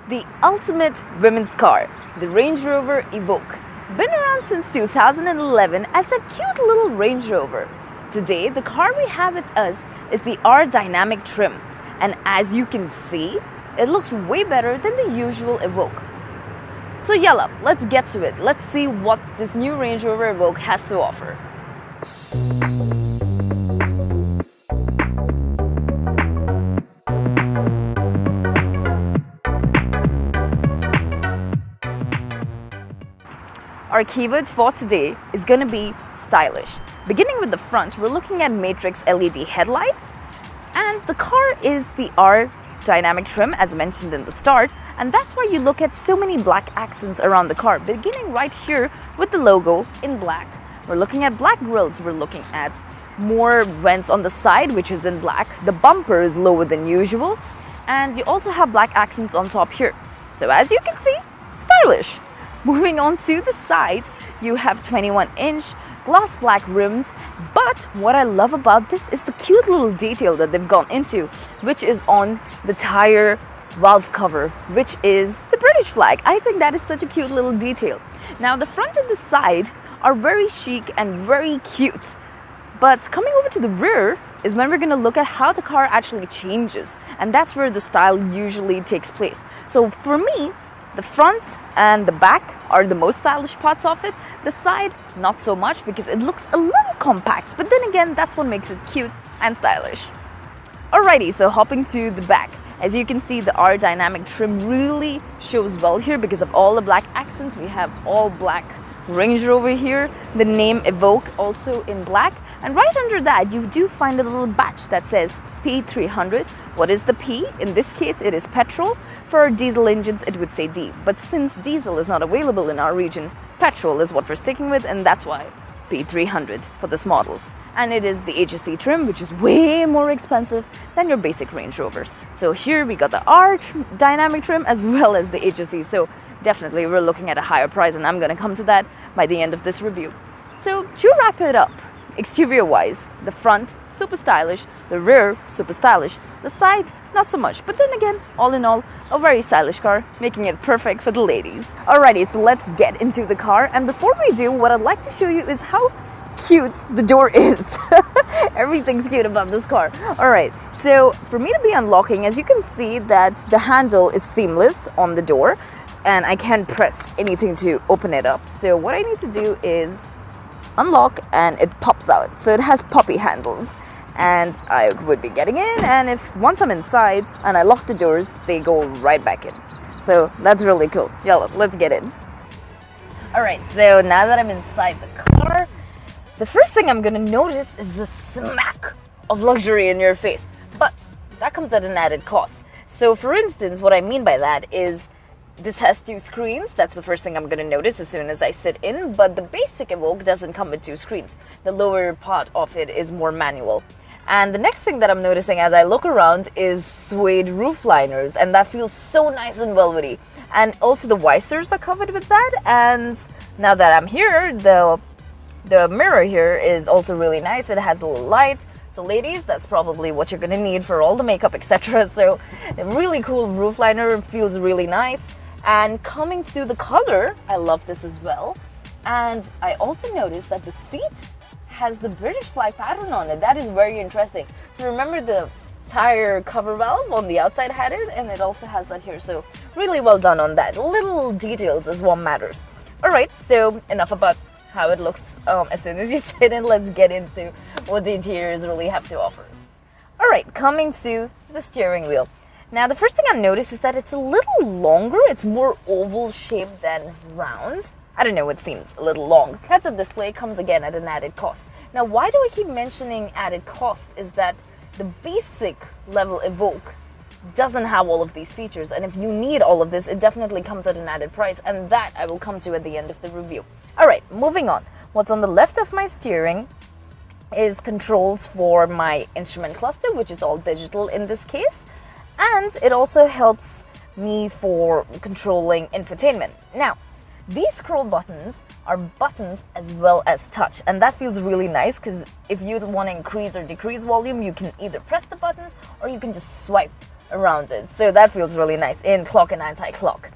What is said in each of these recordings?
The ultimate women's car, the Range Rover Evoque. Been around since 2011 as that cute little Range Rover. Today, the car we have with us is the R Dynamic trim. And as you can see, it looks way better than the usual Evoque. So yalla, let's get to it. Let's see what this new Range Rover Evoque has to offer. Our keyword for today is going to be stylish. Beginning with the front, we're looking at matrix LED headlights, and the car is the R Dynamic trim as mentioned in the start, and that's why you look at so many black accents around the car, beginning right here with the logo in black. We're looking at black grills, we're looking at more vents on the side which is in black, the bumper is lower than usual, and you also have black accents on top here. So as you can see, stylish. Moving on to the side, you have 21-inch gloss black rims, but what I love about this is the cute little detail that they've gone into, which is on the tire valve cover, which is the British flag. I think that is such a cute little detail. Now the front and the side are very chic and very cute, but coming over to the rear is when we're going to look at how the car actually changes, and that's where the style usually takes place. So for me, the front and the back are the most stylish parts of it. The side, not so much because it looks a little compact. But then again, that's what makes it cute and stylish. Alrighty, so hopping to the back. As you can see, the R Dynamic trim really shows well here because of all the black accents. We have all black Range Rover here. The name Evoque also in black. And right under that, you do find a little badge that says P300. What is the P? In this case, it is petrol. For diesel engines, it would say D. But since diesel is not available in our region, petrol is what we're sticking with, and that's why P300 for this model. And it is the HSE trim, which is way more expensive than your basic Range Rovers. So here we got the R Dynamic trim as well as the HSE. So definitely we're looking at a higher price, and I'm going to come to that by the end of this review. So to wrap it up, exterior-wise, the front, super stylish, the rear, super stylish, the side, not so much. But then again, all in all, a very stylish car, making it perfect for the ladies. Alrighty, so let's get into the car. And before we do, what I'd like to show you is how cute the door is. Everything's cute about this car. Alright, so for me to be unlocking, as you can see that the handle is seamless on the door, and I can't press anything to open it up. So what I need to do is unlock and it pops out. So it has puppy handles. And I would be getting in, and if once I'm inside and I lock the doors, they go right back in. So that's really cool. Yalla, let's get in. Alright, so now that I'm inside the car, the first thing I'm gonna notice is the smack of luxury in your face. But that comes at an added cost. So for instance, what I mean by that is this has 2 screens. That's the first thing I'm going to notice as soon as I sit in. But the basic Evoque doesn't come with 2 screens. The lower part of it is more manual. And the next thing that I'm noticing as I look around is suede roof liners. And that feels so nice and velvety. And also the visors are covered with that. And now that I'm here, the mirror here is also really nice. It has a little light. So ladies, that's probably what you're going to need for all the makeup, etc. So a really cool roof liner, feels really nice. And coming to the color, I love this as well. And I also noticed that the seat has the British flag pattern on it. That is very interesting. So remember the tire cover valve on the outside had it, and it also has that here. So really well done on that. Little details is what matters. Alright, so enough about how it looks as soon as you sit in. Let's get into what the interiors really have to offer. Alright, coming to the steering wheel. Now, the first thing I noticed is that it's a little longer. It's more oval shaped than rounds. I don't know, it seems a little long. Heads-up display comes again at an added cost. Now, why do I keep mentioning added cost is that the basic level Evoque doesn't have all of these features. And if you need all of this, it definitely comes at an added price. And that I will come to at the end of the review. All right, moving on. What's on the left of my steering is controls for my instrument cluster, which is all digital in this case. And it also helps me for controlling infotainment. Now, these scroll buttons are buttons as well as touch, and that feels really nice because if you want to increase or decrease volume, you can either press the buttons or you can just swipe around it. So that feels really nice in clock and anti-clock.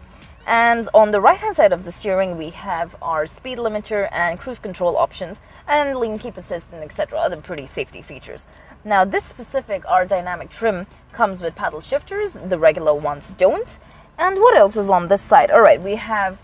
And on the right hand side of the steering, we have our speed limiter and cruise control options and lane keep assist and etc. other pretty safety features. Now this specific R dynamic trim comes with paddle shifters, the regular ones don't. And what else is on this side? Alright, we have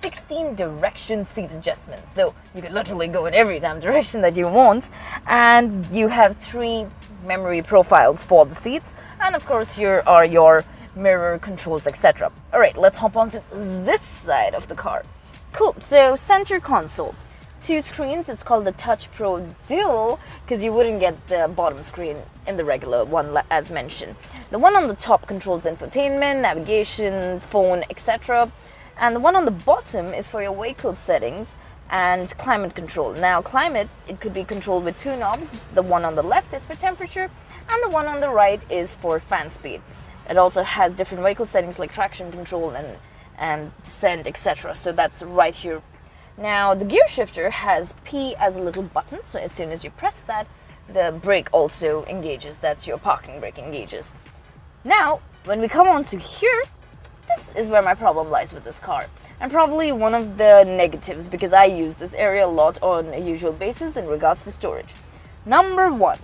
16 direction seat adjustments, so you can literally go in every damn direction that you want. And you have 3 memory profiles for the seats, and of course here are your mirror controls, etc. Alright, let's hop on to this side of the car. Cool, so center console. 2 screens, it's called the Touch Pro Dual because you wouldn't get the bottom screen in the regular one as mentioned. The one on the top controls infotainment, navigation, phone, etc. And the one on the bottom is for your vehicle settings and climate control. Now climate, it could be controlled with 2 knobs. The one on the left is for temperature and the one on the right is for fan speed. It also has different vehicle settings like traction control and descent, etc. So that's right here. Now the gear shifter has P as a little button, so as soon as you press that, the brake also engages. That's your parking brake engages. Now when we come on to here, this is where my problem lies with this car, and probably one of the negatives because I use this area a lot on a usual basis in regards to storage. Number 1,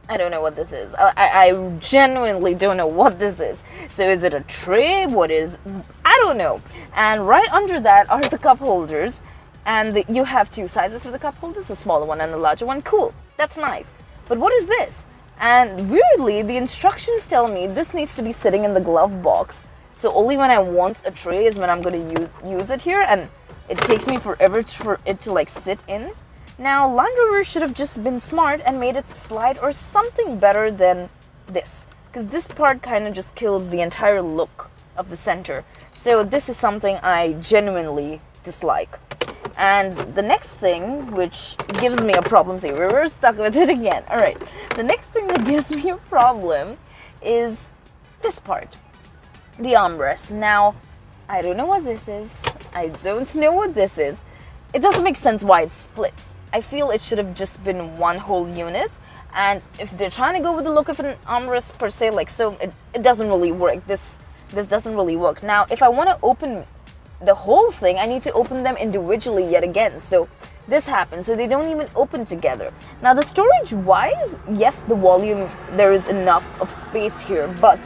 I don't know what this is. I genuinely don't know what this is. So is it a tray? What is... I don't know. And right under that are the cup holders. And you have 2 sizes for the cup holders, a smaller one and a larger one. Cool. That's nice. But what is this? And weirdly, the instructions tell me this needs to be sitting in the glove box. So only when I want a tray is when I'm going to use it here. And it takes me forever for it to like sit in. Now, Land Rover should have just been smart and made it slide or something better than this. Because this part kind of just kills the entire look of the center. So this is something I genuinely dislike. And the next thing, which gives me a problem, see, we're stuck with it again. Alright, the next thing that gives me a problem is this part. The armrest. Now, I don't know what this is. I don't know what this is. It doesn't make sense why it splits. I feel it should have just been one whole unit, and if they're trying to go with the look of an armrest per se, like so, it doesn't really work. This doesn't really work. Now, if I want to open the whole thing, I need to open them individually yet again. So this happens, so they don't even open together. Now, the storage wise, yes, the volume, there is enough of space here, but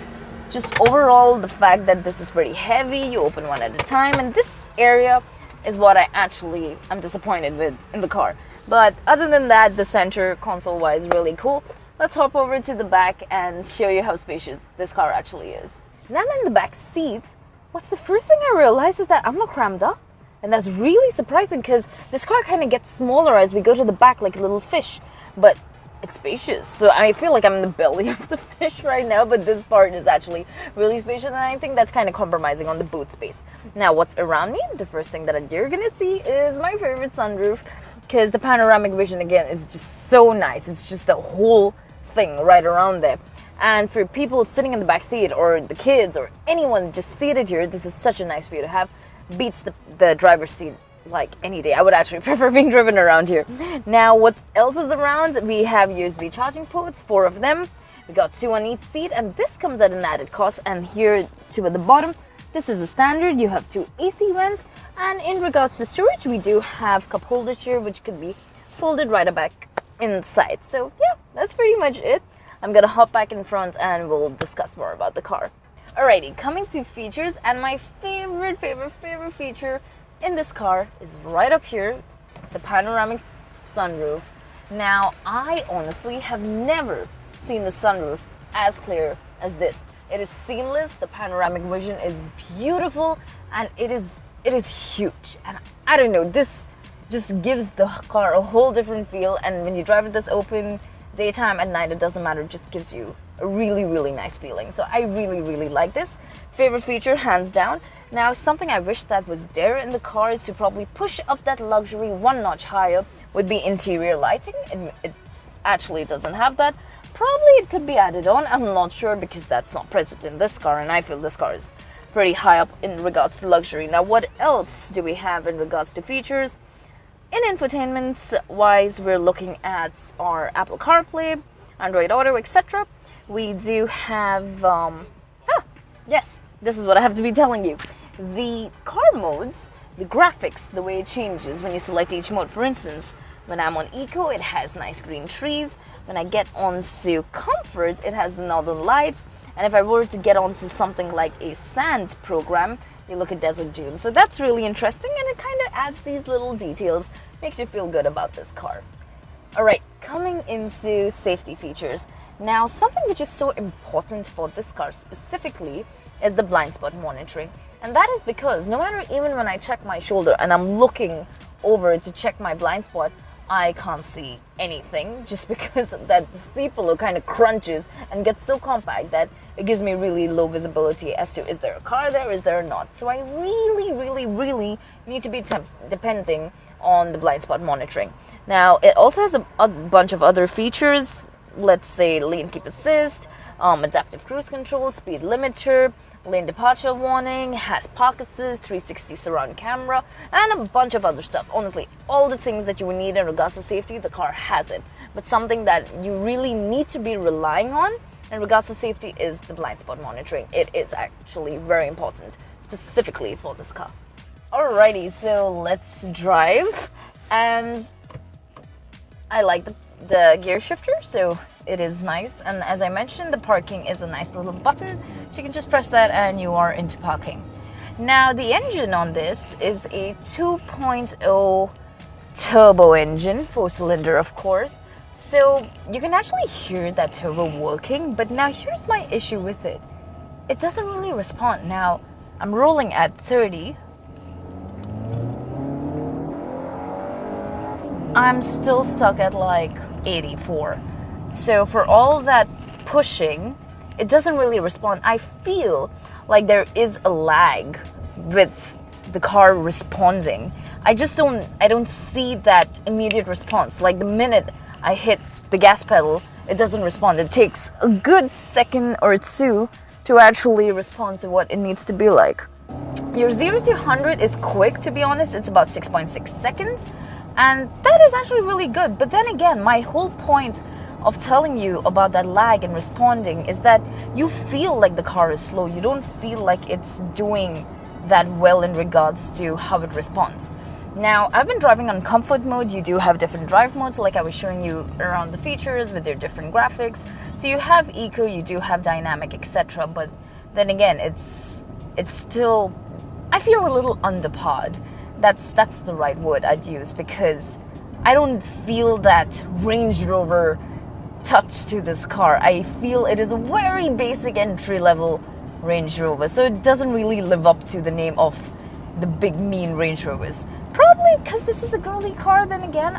just overall, the fact that this is pretty heavy, you open one at a time, and this area is what I actually am disappointed with in the car. But other than that, the center console-wise, really cool. Let's hop over to the back and show you how spacious this car actually is. Now I'm in the back seat. What's the first thing I realized is that I'm not crammed up. And that's really surprising because this car kind of gets smaller as we go to the back like a little fish. But it's spacious. So I feel like I'm in the belly of the fish right now, but this part is actually really spacious, and I think that's kind of compromising on the boot space. Now, what's around me? The first thing that you're gonna see is my favorite sunroof, because the panoramic vision again is just so nice. It's just the whole thing right around there. And for people sitting in the back seat, or the kids, or anyone just seated here, this is such a nice view to have. Beats the driver's seat like any day. I would actually prefer being driven around here. Now, what else is around? We have USB charging ports, 4 of them. We got 2 on each seat, and this comes at an added cost. And here, 2 at the bottom. This is the standard. You have 2 AC vents. And in regards to storage, we do have cup holders here, which could be folded right back inside. So yeah, that's pretty much it. I'm gonna hop back in front and we'll discuss more about the car. Alrighty, coming to features, and my favorite feature in this car is right up here, the panoramic sunroof. Now, I honestly have never seen the sunroof as clear as this. It is seamless, the panoramic vision is beautiful, and it is huge. And I don't know, this just gives the car a whole different feel, and when you drive it this open, daytime, at night, it doesn't matter, it just gives you a really nice feeling. So I really like this. Favorite feature, hands down. Now, something I wish that was there in the car is to probably push up that luxury one notch higher would be interior lighting. It actually doesn't have that. Probably it could be added on, I'm not sure, because that's not present in this car, and I feel this car is pretty high up in regards to luxury. Now, what else do we have in regards to features? In infotainment wise, we're looking at our Apple CarPlay, Android Auto, etc. we do have, yes, this is what I have to be telling you. The car modes, the graphics, the way it changes when you select each mode. For instance, when I'm on Eco, it has nice green trees. When I get onto Comfort, it has the northern lights. And if I were to get onto something like a sand program, you look at desert dunes. So that's really interesting, and it kind of adds these little details, makes you feel good about this car. Alright, coming into safety features. Now, something which is so important for this car specifically is the blind spot monitoring. And that is because no matter even when I check my shoulder and I'm looking over to check my blind spot, I can't see anything just because that seat pillow kind of crunches and gets so compact that it gives me really low visibility as to is there a car there, is there not. So I really need to be depending on the blind spot monitoring. Now, it also has a bunch of other features, let's say lane keep assist, adaptive cruise control, speed limiter, lane departure warning, has park assist, 360 surround camera, and a bunch of other stuff. Honestly, all the things that you would need in regards to safety, the car has it. But something that you really need to be relying on in regards to safety is the blind spot monitoring. It is actually very important, specifically for this car. Alrighty, so let's drive. And I like the gear shifter, so it is nice. And as I mentioned, the parking is a nice little button, so you can just press that and you are into parking. Now, the engine on this is a 2.0 turbo engine, 4-cylinder of course, so you can actually hear that turbo working. But now here's my issue with it. It doesn't really respond. Now, I'm rolling at 30. I'm still stuck at like 84. So for all that pushing, it doesn't really respond. I feel like there is a lag with the car responding. I don't see that immediate response. Like the minute I hit the gas pedal, it doesn't respond. It takes a good second or two to actually respond to what it needs to be like. Your 0 to 100 is quick, to be honest. It's about 6.6 seconds. And that is actually really good. But then again, my whole point of telling you about that lag and responding is that you feel like the car is slow. You don't feel like it's doing that well in regards to how it responds. Now, I've been driving on comfort mode. You do have different drive modes, like I was showing you around the features with their different graphics. So you have eco, you do have dynamic, etc. But then again, it's still, I feel a little underpowered. That's the right word I'd use, because I don't feel that Range Rover touch to this car. I feel it is a very basic entry-level Range Rover, so it doesn't really live up to the name of the big mean Range Rovers. Probably because this is a girly car. Then again,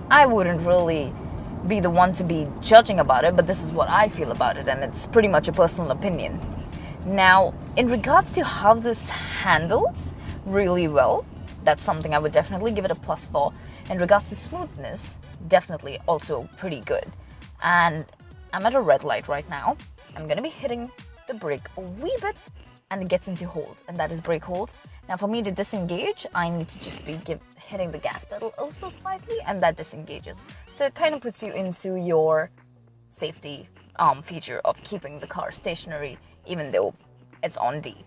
I wouldn't really be the one to be judging about it, but this is what I feel about it, and it's pretty much a personal opinion. Now, in regards to how this handles really well, that's something I would definitely give it a plus for. In regards to smoothness, definitely also pretty good. And I'm at a red light right now. I'm going to be hitting the brake a wee bit, and it gets into hold, and that is brake hold. Now, for me to disengage, I need to just be hitting the gas pedal oh so slightly, and that disengages. So it kind of puts you into your safety feature of keeping the car stationary, even though it's on D.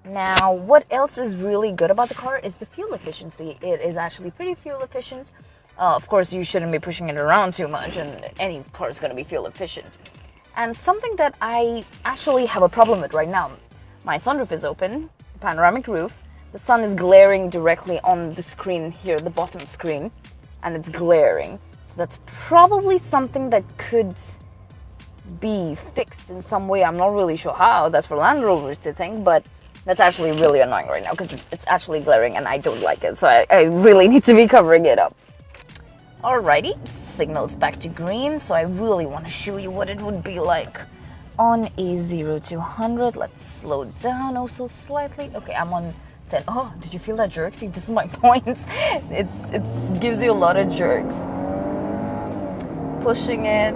Now, what else is really good about the car is the fuel efficiency. It is actually pretty fuel efficient. Of course, you shouldn't be pushing it around too much, and any car is going to be fuel efficient. And something that I actually have a problem with right now, my sunroof is open, panoramic roof, the sun is glaring directly on the screen here, the bottom screen, and it's glaring. So that's probably something that could be fixed in some way. I'm not really sure how. That's for Land Rovers to think, but that's actually really annoying right now because it's actually glaring and I don't like it. So I really need to be covering it up. Alrighty, signals back to green. So I really want to show you what it would be like on a 0 to 100. Let's slow down oh so slightly. Okay, I'm on 10. Oh, did you feel that jerk? See, this is my point. It gives you a lot of jerks. Pushing it,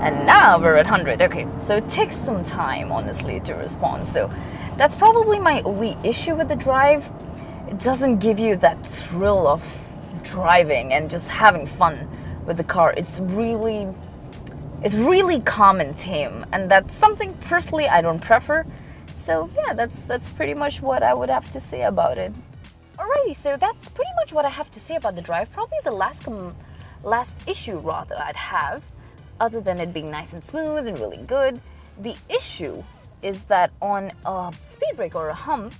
and now we're at 100. Okay, so it takes some time, honestly, to respond. So that's probably my only issue with the drive. It doesn't give you that thrill of driving and just having fun with the car. It's really is really calm and tame, and that's something personally I don't prefer. So yeah, that's pretty much what I would have to say about it. Alrighty, so that's pretty much what I have to say about the drive. Probably the last issue rather I'd have, other than it being nice and smooth and really good. The issue is that on a speed break or a hump,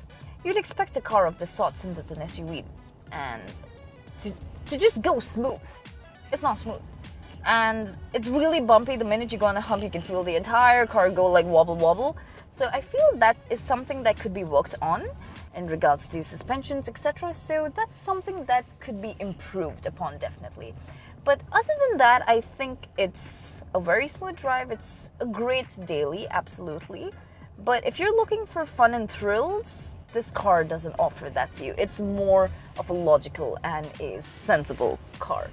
you'd expect a car of this sort, since it's an SUV, and to just go smooth. It's not smooth. And it's really bumpy. The minute you go on the hump, you can feel the entire car go like wobble wobble. So I feel that is something that could be worked on in regards to suspensions, etc. So that's something that could be improved upon, definitely. But other than that, I think it's a very smooth drive. It's a great daily, absolutely. But if you're looking for fun and thrills, this car doesn't offer that to you. It's more of a logical and a sensible car.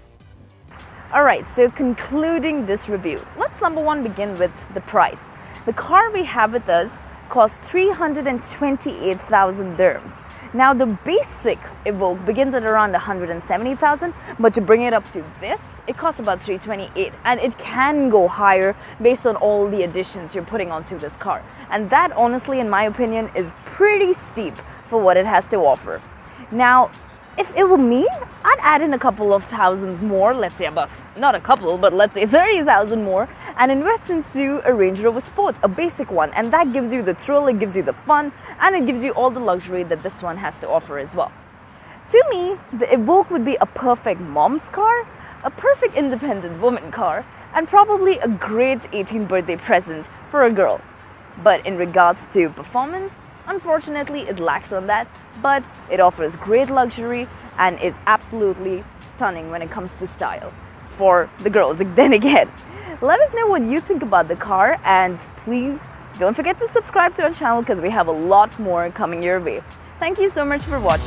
Alright, so concluding this review, let's number one begin with the price. The car we have with us costs 328,000 dirhams. Now the basic Evoque begins at around 170,000, but to bring it up to this, it costs about 328, and it can go higher based on all the additions you're putting onto this car. And that, honestly, in my opinion, is pretty steep for what it has to offer. Now, if it were me, I'd add in a couple of thousands more, let's say about, not a couple, but let's say 30,000 more, and invest into a Range Rover Sport, a basic one. And that gives you the thrill, it gives you the fun, and it gives you all the luxury that this one has to offer as well. To me, the Evoque would be a perfect mom's car, a perfect independent woman car, and probably a great 18th birthday present for a girl. But in regards to performance, unfortunately, it lacks on that, but it offers great luxury and is absolutely stunning when it comes to style for the girls. Then again, let us know what you think about the car, and please don't forget to subscribe to our channel because we have a lot more coming your way. Thank you so much for watching.